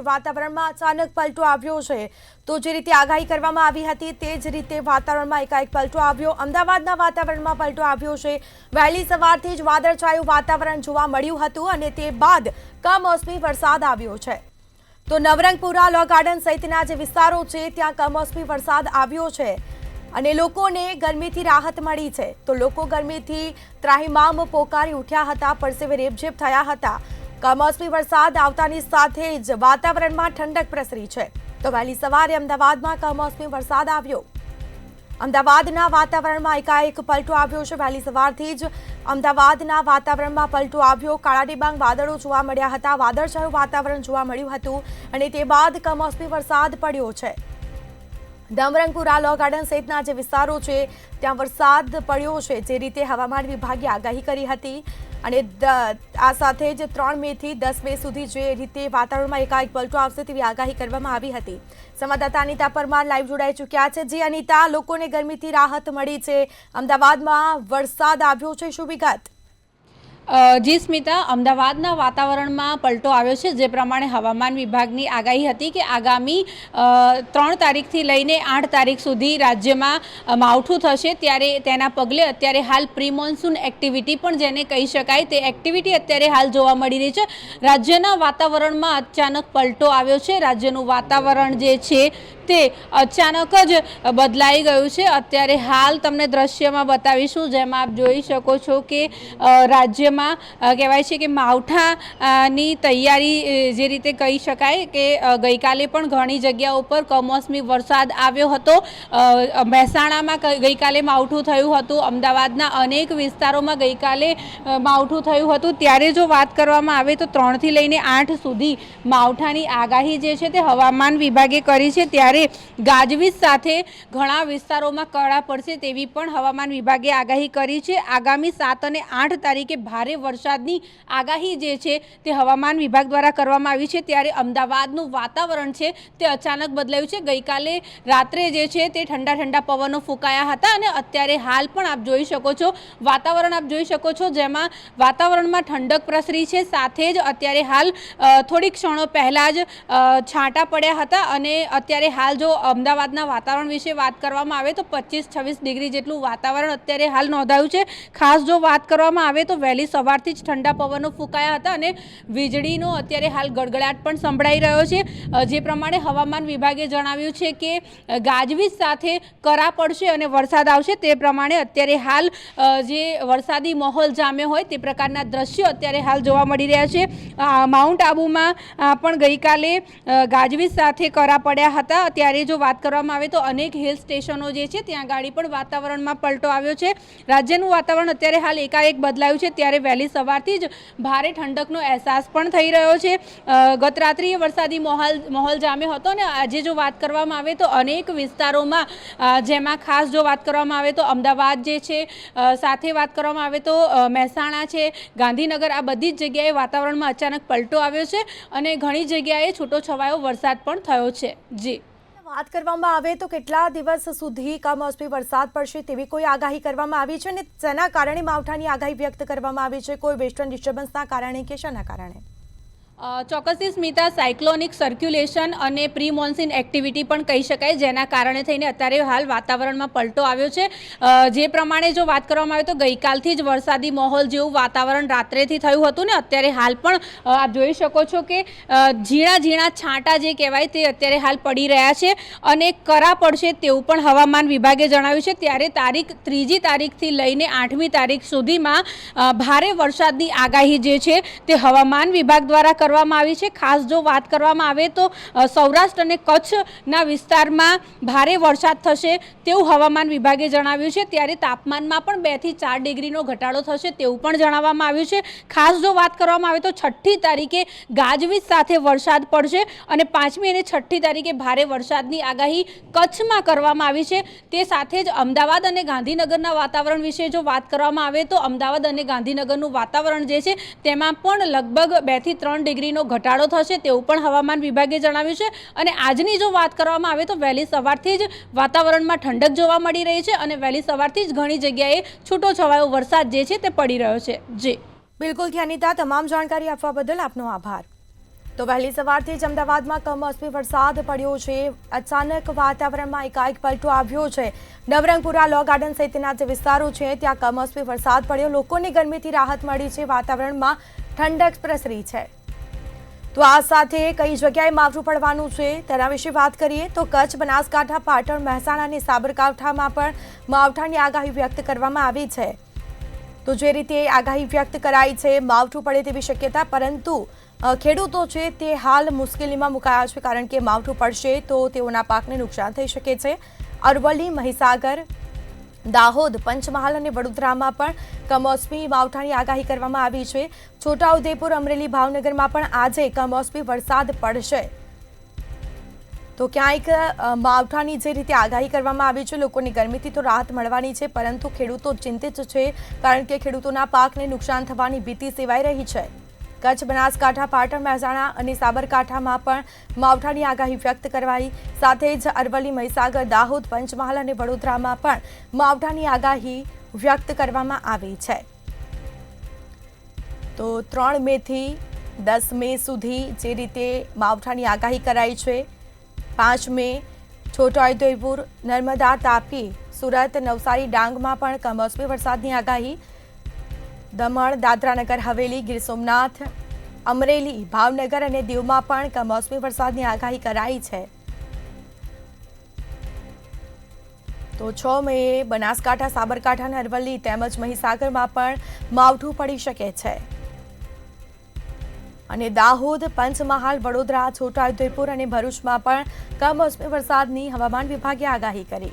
વાતાવરણમાં અચાનક પલટો આવ્યો છે। તો જે રીતે આગાહી કરવામાં આવી હતી તે જ રીતે વાતાવરણમાં એકાએક પલટો આવ્યો। અમદાવાદના વાતાવરણમાં પલટો આવ્યો છે। વહેલી સવારથી જ વાદળછાયું વાતાવરણ જોવા મળ્યું હતું અને તે બાદ કમોસમી વરસાદ આવ્યો છે। તો નવરંગપુરા લો ગાર્ડન સહિતના જે વિસ્તારો છે ત્યાં કમોસમી વરસાદ આવ્યો છે અને લોકોને ગરમીથી રાહત મળી છે। તો લોકો ગરમીથી ત્રાહિમામ પોકારી ઉઠ્યા હતા, પરસેવે રેબઝેબ થયા હતા। કમોસમી વરસાદ આવતાની સાથે જ વાતાવરણમાં ઠંડક પ્રસરી છે। તો વહેલી સવારે અમદાવાદમાં કમોસમી વરસાદ આવ્યો। અમદાવાદના વાતાવરણમાં એકાએક પલટો આવ્યો છે। વહેલી સવારથી જ અમદાવાદના વાતાવરણમાં પલટો આવ્યો। કાળા ડિબાંગ વાદળો જોવા મળ્યા હતા, વાદળછાયું વાતાવરણ જોવા મળ્યું હતું અને તે બાદ કમોસમી વરસાદ પડ્યો છે। નવરંગપુરા લો ગાર્ડન સહિતના જે વિસ્તારો છે ત્યાં વરસાદ પડ્યો છે, જે રીતે હવામાન વિભાગે આગાહી કરી હતી અને આ સાથે જ 3 મેથી 10 મે સુધી જે રીતે વાતાવરણમાં એકાએક પલટો આવશે તેવી આગાહી કરવામાં આવી હતી। સંવાદદાતા અનિતા પરમાર લાઈવ જોડાઈ ચૂક્યા છે। જી અનિતા, લોકોને ગરમીથી રાહત મળી છે, અમદાવાદમાં વરસાદ આવ્યો છે, શું વિગત? જી સ્મિતા, અમદાવાદના વાતાવરણમાં પલટો આવ્યો છે। જે પ્રમાણે હવામાન વિભાગની આગાહી હતી કે આગામી 3 તારીખથી લઈને 8 તારીખ સુધી રાજ્યમાં માવઠું થશે, ત્યારે તેના પગલે અત્યારે હાલ પ્રી મોન્સૂન એક્ટિવિટી પણ જેને કહી શકાય તે એક્ટિવિટી અત્યારે હાલ જોવા મળી રહી છે। રાજ્યના વાતાવરણમાં અચાનક પલટો આવ્યો છે। રાજ્યનું વાતાવરણ જે છે તે અચાનક જ બદલાઈ ગયું છે। અત્યારે હાલ તમને દ્રશ્યમાં બતાવીશું, જેમાં આપ જોઈ શકો છો કે રાજ્યમાં કહેવાય છે કે માવઠાની તૈયારી જે રીતે કહી શકાય કે ગઈકાલે પણ ઘણી જગ્યાઓ પર કમોસમી વરસાદ આવ્યો હતો। મહેસાણામાં ગઈકાલે માવઠું થયું હતું, અમદાવાદના અનેક વિસ્તારોમાં ગઈકાલે માવઠું થયું હતું। ત્યારે જો વાત કરવામાં આવે તો 3 થી લઈને 8 સુધી માવઠાની આગાહી જે છે તે હવામાન વિભાગે કરી છે। ત્યારે ગાજવીજ સાથે ઘણા વિસ્તારોમાં કરા પડશે તેવી પણ હવામાન વિભાગે આગાહી કરી છે। આગામી 7 અને 8 તારીખે ભારે વરસાદની આગાહી જે છે તે હવામાન વિભાગ દ્વારા કરવામાં આવી છે। ત્યારે અમદાવાદનું વાતાવરણ છે તે અચાનક બદલાયું છે। ગઈકાલે રાત્રે જે છે તે ઠંડા ઠંડા પવનો ફૂંકાયા હતા અને અત્યારે હાલ પણ આપ જોઈ શકો છો વાતાવરણ આપ જોઈ શકો છો, જેમાં વાતાવરણમાં ઠંડક પ્રસરી છે। સાથે જ અત્યારે હાલ થોડીક ક્ષણો પહેલાં જ છાંટા પડ્યા હતા અને અત્યારે હાલ જો અમદાવાદના વાતાવરણ વિશે વાત કરવામાં આવે તો 25-26 ડિગ્રી જેટલું વાતાવરણ અત્યારે હાલ નોંધાયું છે। ખાસ જો વાત કરવામાં આવે તો વહેલી સવારથી જ ઠંડા પવનો ફૂંકાયા હતા અને વીજળીનો અત્યારે હાલ ગડગડાટ પણ સંભળાઈ રહ્યો છે। જે પ્રમાણે હવામાન વિભાગે જણાવ્યું છે કે ગાજવીજ સાથે કરા પડશે અને વરસાદ આવશે, તે પ્રમાણે અત્યારે હાલ જે વરસાદી માહોલ જામ્યો હોય તે પ્રકારના દ્રશ્યો અત્યારે હાલ જોવા મળી રહ્યા છે। માઉન્ટ આબુમાં પણ ગઈકાલે ગાજવીજ સાથે કરા પડ્યા હતા। ત્યારે જો વાત કરવામાં આવે તો અનેક હિલ સ્ટેશનો જે છે ત્યાં ગાડી પણ વાતાવરણમાં પલટો આવ્યો છે। રાજ્યનું વાતાવરણ અત્યારે હાલ એકાએક બદલાયું છે, ત્યારે વહેલી સવારથી જ ભારે ઠંડકનો અહેસાસ પણ થઈ રહ્યો છે। ગત રાત્રિએ વરસાદી માહોલ જામ્યો હતો અને આજે જો વાત કરવામાં આવે તો અનેક વિસ્તારોમાં, જેમાં ખાસ જો વાત કરવામાં આવે તો અમદાવાદ જે છે, સાથે વાત કરવામાં આવે તો મહેસાણા છે, ગાંધીનગર, આ બધી જ જગ્યાએ વાતાવરણમાં અચાનક પલટો આવ્યો છે અને ઘણી જગ્યાએ છૂટો છવાયો વરસાદ પણ થયો છે। જી, વાત કરવામાં આવે તો કેટલા દિવસ સુધી કમોસમી વરસાદ પડશે તેવી કોઈ આગાહી કરવામાં આવી છે અને તેના કારણે માવઠાની આગાહી વ્યક્ત કરવામાં આવી છે? કોઈ વેસ્ટર્ન ડિસ્ટર્બન્સના કારણે કે શાના કારણે? ચોક્કસથી સ્મિતા, સાયક્લોનિક સર્ક્યુલેશન અને પ્રી મોન્સૂન એક્ટિવિટી પણ કહી શકાય, જેના કારણે થઈને અત્યારે હાલ વાતાવરણમાં પલટો આવ્યો છે। જે પ્રમાણે જો વાત કરવામાં આવે તો ગઈકાલથી જ વરસાદી માહોલ જેવું વાતાવરણ રાત્રેથી થયું હતું ને અત્યારે હાલ પણ આપ જોઈ શકો છો કે ઝીણા ઝીણા છાંટા જે કહેવાય તે અત્યારે હાલ પડી રહ્યા છે અને કરા પડશે તેવું પણ હવામાન વિભાગે જણાવ્યું છે। ત્યારે તારીખ 3જી તારીખથી લઈને 8મી તારીખ સુધીમાં ભારે વરસાદની આગાહી જે છે તે હવામાન વિભાગ દ્વારા કરવામાં આવી છે। ખાસ જો વાત કરવામાં આવે તો સૌરાષ્ટ્ર અને કચ્છના વિસ્તારમાં ભારે વરસાદ થશે તેવું હવામાન વિભાગે જણાવ્યું છે। ત્યારે તાપમાનમાં પણ 2 થી 4 ડિગ્રીનો ઘટાડો થશે તેવું પણ જણાવવામાં આવ્યું છે। ખાસ જો વાત કરવામાં આવે તો 6ઠી તારીખે ગાજવીજ સાથે વરસાદ પડશે અને 5મી અને 6ઠી તારીખે ભારે વરસાદની આગાહી કચ્છમાં કરવામાં આવી છે। તે સાથે જ અમદાવાદ અને ગાંધીનગરના વાતાવરણ વિશે જો વાત કરવામાં આવે તો અમદાવાદ અને ગાંધીનગરનું વાતાવરણ જે છે તેમાં પણ લગભગ 2 થી 3 ડિગ્રીનો ઘટાડો થશે તેવું પણ હવામાન વિભાગે જણાવ્યું છે। અને આજની જો વાત કરવામાં આવે તો વહેલી સવારથી જ વાતાવરણમાં ઠંડક જોવા મળી રહી છે અને વહેલી સવારથી જ ઘણી જગ્યાએ છૂટો છવાયો વરસાદ જે છે તે પડી રહ્યો છે। જી, બિલકુલ અનિતા, તમામ જાણકારી આપવા બદલ આપનો આભાર। તો વહેલી સવારથી જ અમદાવાદમાં કમોસમી વરસાદ પડ્યો છે. અચાનક વાતાવરણમાં એકાએક પલટો આવ્યો છે. નવરંગપુરા, લો ગાર્ડન સહિતના જે વિસ્તારો છે ત્યાં કમોસમી વરસાદ પડ્યો. લોકોને ગરમીથી રાહત મળી છે. વાતાવરણમાં ઠંડક પ્રસરી છે. તો આ સાથે કઈ જગ્યાએ માવઠું પડવાનું છે તેના વિશે વાત કરીએ તો કચ્છ, બનાસકાંઠા, પાટણ, મહેસાણા અને સાબરકાંઠામાં પણ માવઠાની આગાહી વ્યક્ત કરવામાં આવી છે. તો જે રીતે આગાહી વ્યક્ત કરાઈ છે માવઠું પડે તેવી શક્યતા, પરંતુ ખેડૂતો છે તે હાલ મુશ્કેલીમાં મુકાયા છે, કારણ કે માવઠું પડશે તો તેઓના પાકને નુકસાન થઈ શકે છે. અરવલ્લી, મહીસાગર, દાહોદ, પંચમહાલ અને વડોદરામાં પણ કમોસમી માવઠાની આગાહી કરવામાં આવી છે. છોટાઉદેપુર, અમરેલી, ભાવનગરમાં પણ આજે કમોસમી વરસાદ પડશે. તો ક્યાંક માવઠાની જે રીતે આગાહી કરવામાં આવી છે, લોકોની ગરમીથી તો રાહત મળવાની છે, પરંતુ ખેડૂતો ચિંતિત છે, કારણ કે ખેડૂતોના પાકને નુકસાન થવાની ભીતિ સેવાઈ રહી છે. કચ્છ, બનાસકાંઠા, પાટણ, મહેસાણા અને સાબરકાંઠામાં પણ માવઠાની આગાહી વ્યક્ત કરવાઈ. સાથે જ અરવલ્લી, મહીસાગર, દાહોદ, પંચમહાલ અને વડોદરામાં પણ માવઠાની આગાહી વ્યક્ત કરવામાં આવી છે. તો 3 મેથી 10 મે સુધી જે રીતે માવઠાની આગાહી કરાઈ છે. 5 મે છોટાઉદેપુર, નર્મદા, તાપી, સુરત, નવસારી, ડાંગમાં પણ કમોસમી વરસાદની આગાહી. દમણ, દાદરાનગર હવેલી, ગીર સોમનાથ, અમરેલી, ભાવનગર અને દીવમાં પણ કમોસમી વરસાદની આગાહી કરાઈ છે. તો 6 મે બનાસકાંઠા, સાબરકાંઠા અને અરવલ્લી તેમજ મહીસાગરમાં પણ માવઠું પડી શકે છે. અને દાહોદ, પંચમહાલ, વડોદરા, છોટાઉદેપુર અને ભરૂચમાં પણ કમોસમી વરસાદની હવામાન વિભાગે આગાહી કરી.